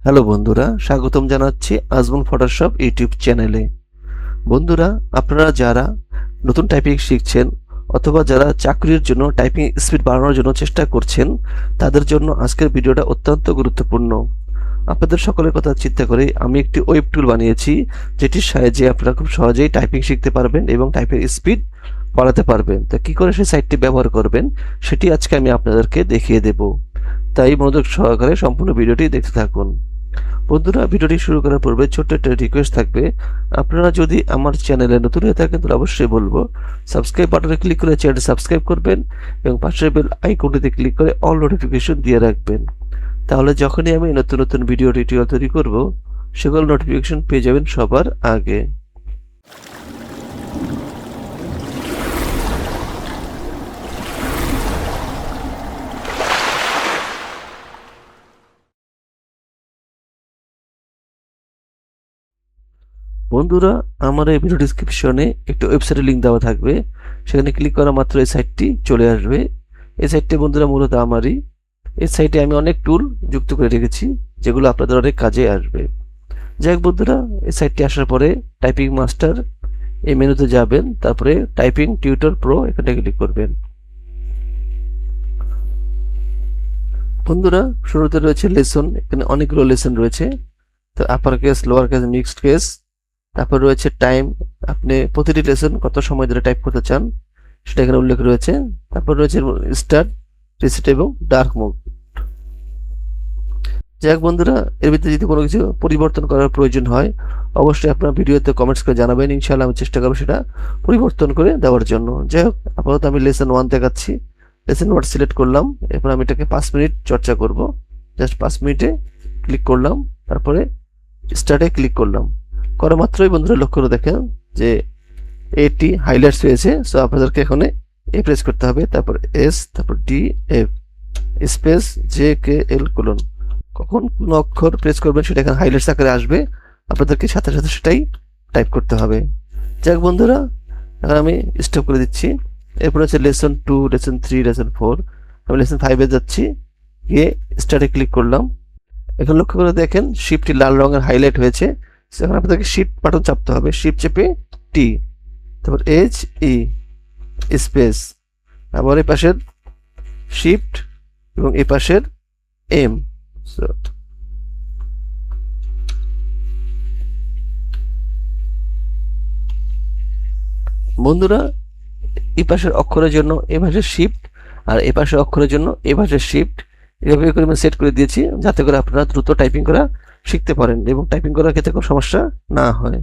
Hello বন্ধুরা, স্বাগতম জানাচ্ছি আজমল ফটোশপ ইউটিউব চ্যানেলে। বন্ধুরা, আপনারা যারা নতুন টাইপিং শিখছেন অথবা যারা চাকরির জন্য টাইপিং স্পিড বাড়ানোর জন্য চেষ্টা করছেন, তাদের জন্য আজকের ভিডিওটা অত্যন্ত গুরুত্বপূর্ণ। আপনাদের সকলের কথা চিন্তা করে আমি একটি ওয়েব টুল বানিয়েছি, যেটির সাহায্যে আপনারা খুব সহজেই টাইপিং শিখতে পারবেন এবং টাইপিং স্পিড বাড়াতে পারবেন। তো কী করে সেই সাইটটি ব্যবহার করবেন সেটি আজকে আমি আপনাদেরকে দেখিয়ে দেব। তাই মনোযোগ সহকারে সম্পূর্ণ ভিডিওটি দেখতে থাকুন। বন্ধুরা, ভিডিওটি শুরু করার পূর্বে ছোট্ট একটা রিকোয়েস্ট থাকবে। আপনারা যদি আমার চ্যানেলে নতুন হয়ে থাকেন তাহলে অবশ্যই বলবো সাবস্ক্রাইব বাটনে ক্লিক করে চ্যানেলটি সাবস্ক্রাইব করবেন এবং পাশের বেল আইকনটিতে ক্লিক করে অল নোটিফিকেশন দিয়ে রাখবেন। তাহলে যখনই আমি নতুন নতুন ভিডিও টিউটোরিয়াল তৈরি করব, সেগুলো নোটিফিকেশন পেয়ে যাবেন সবার আগে। বন্ধুরা, আমার এই ভিডিও ডিসক্রিপশনে একটি ওয়েবসাইটের লিঙ্ক দেওয়া থাকবে। সেখানে ক্লিক করা মাত্র এই সাইটটি চলে আসবে। এই সাইটটি বন্ধুরা মূলত আমারই। এই সাইটে আমি অনেক টুল যুক্ত করে রেখেছি, যেগুলো আপনাদের অনেক কাজে আসবে। যাই হোক বন্ধুরা, এই সাইটটি আসার পরে টাইপিং মাস্টার এই মেনুতে যাবেন, তারপরে টাইপিং টিউটর প্রো এখানে ক্লিক করবেন। বন্ধুরা, শুরুতে রয়েছে লেসন। এখানে অনেকগুলো লেসন রয়েছে। তো upper case, lower case, mixed case. তারপর রয়েছে টাইম, আপনি প্রতিটি লেসন কত সময় ধরে টাইপ করতে চান সেটা এখানে উল্লেখ রয়েছে। তারপর রয়েছে স্টার্ট, রিসেট এবং ডার্ক মোড। যাই হোক বন্ধুরা, এর ভিতরে যদি কোনো কিছু পরিবর্তন করার প্রয়োজন হয় অবশ্যই আপনার ভিডিওতে কমেন্টস করে জানাবেন। ইনশাআল্লাহ আমি চেষ্টা করবো সেটা পরিবর্তন করে দেওয়ার জন্য। যাই হোক, আপাতত আমি লেসন 1 দেখাচ্ছি। লেসন 1 সিলেক্ট করলাম। এরপর আমি এটাকে 5 মিনিট চর্চা করব। জাস্ট 5 মিনিটে ক্লিক করলাম, তারপরে স্টার্টে ক্লিক করলাম। করা মাত্রই বন্ধুরা লক্ষ্য করে দেখেন যে এটি হাইলাইটস হয়েছে। সো আপনাদেরকে এখানে এ প্রেস করতে হবে, তারপর এস, তারপর D, F space J K L colon. কখন কোন অক্ষর প্রেস করবেন সেটা এখানে হাইলাইটস আকারে আসবে, আপনাদেরকে সাথে সাথে সেটাই টাইপ করতে হবে। যাক বন্ধুরা, এখন আমি স্টপ করে দিচ্ছি। এরপর হচ্ছে লেসন 2, লেসন 3, লেসন 4। আমি লেসন 5-এ যাচ্ছি, গিয়ে স্টার্টে ক্লিক করলাম। এখন লক্ষ্য করে দেখেন শিফটটি লাল রঙের হাইলাইট হয়েছে। এখন আপনাদেরকে শিফট বাটন চাপতে হবে, শিফট চেপে টি, তারপর এইচ ই স্পেস, আবার এই পাশের শিফট এবং এই পাশের এম। বন্ধুরা, এই পাশের অক্ষরের জন্য এই পাশের শিফট আর এই পাশের অক্ষরের জন্য এই পাশের শিফট, এভাবে করে আমি সেট করে দিয়েছি যাতে করে আপনারা দ্রুত টাইপিং করা শিখতে পারেন এবং টাইপিং করার ক্ষেত্রে কোনো সমস্যা না হয়।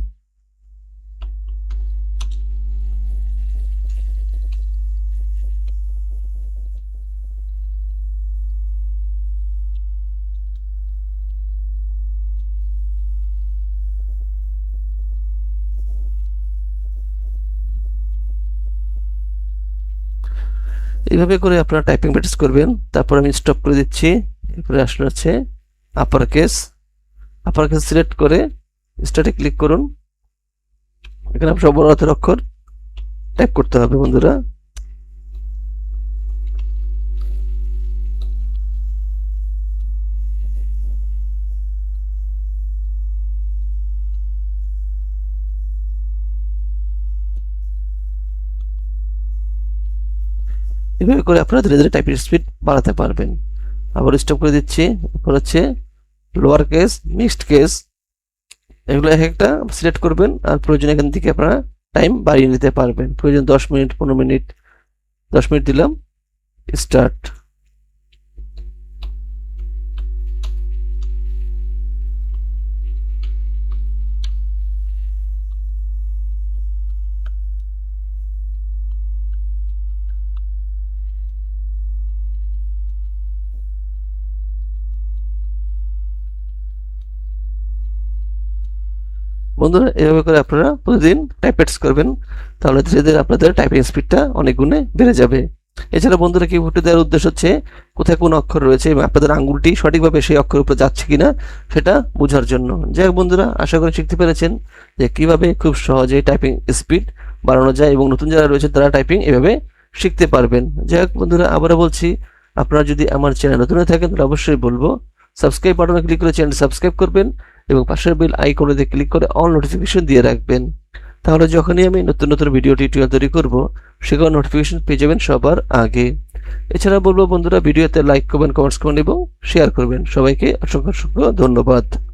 এইভাবে করে আপনারা টাইপিং প্র্যাকটিস করবেন। তারপর আমি স্টপ করে দিচ্ছি। এরপরে আসলে হচ্ছে upper case. Upper case select করে স্টার্টে ক্লিক করুন। এখানে সব বড় হাতের অক্ষর টাইপ করতে হবে বন্ধুরা। এভাবে করে আপনারা ধীরে ধীরে টাইপিং স্পিড বাড়াতে পারবেন। আবার স্টপ করে দিচ্ছি। এরপর হচ্ছে লোয়ার কেস, মিক্সড কেস, এগুলো এক একটা সিলেক্ট করবেন আর প্রয়োজন এখান থেকে আপনারা টাইম বাড়িয়ে নিতে পারবেন। প্রয়োজন 10 মিনিট, 15 মিনিট। 10 মিনিট দিলাম, স্টার্ট। বন্ধুরা, এভাবে করে আপনারা প্রতিদিন টাইপ প্র্যাকটিস করবেন, তাহলে ধীরে ধীরে আপনাদের টাইপিং স্পিডটা অনেক গুণে বেড়ে যাবে। এছাড়া বন্ধুরা, কিবোর্ডে দেওয়ার উদ্দেশ্য হচ্ছে কোথায় কোন অক্ষর রয়েছে এবং আপনাদের আঙ্গুলটি সঠিকভাবে সেই অক্ষরের উপর যাচ্ছে কিনা সেটা বোঝার জন্য। যাই হোক বন্ধুরা, আশা করি শিখতে পেরেছেন যে কিভাবে খুব সহজে টাইপিং স্পিড বাড়ানো যায় এবং নতুন যারা রয়েছে তারা টাইপিং এভাবে শিখতে পারবেন। যাই হোক বন্ধুরা, আবারও বলছি, আপনারা যদি আমার চ্যানেল নতুন হয়ে থাকেন তাহলে অবশ্যই বলবো সাবস্ক্রাইব বাটনে ক্লিক করে চ্যানেল সাবস্ক্রাইব করবেন এবং পাশের বেল আইকনেতে ক্লিক করে অল নোটিফিকেশন দিয়ে রাখবেন। তাহলে যখনই আমি নতুন নতুন ভিডিও টিউটোরিয়াল তৈরি করব সেগুলো নোটিফিকেশন পেয়ে যাবেন সবার আগে। এছাড়া বলবো বন্ধুরা, ভিডিওতে লাইক করবেন, কমেন্টস করবেন এবং শেয়ার করবেন। সবাইকে অসংখ্য অসংখ্য ধন্যবাদ।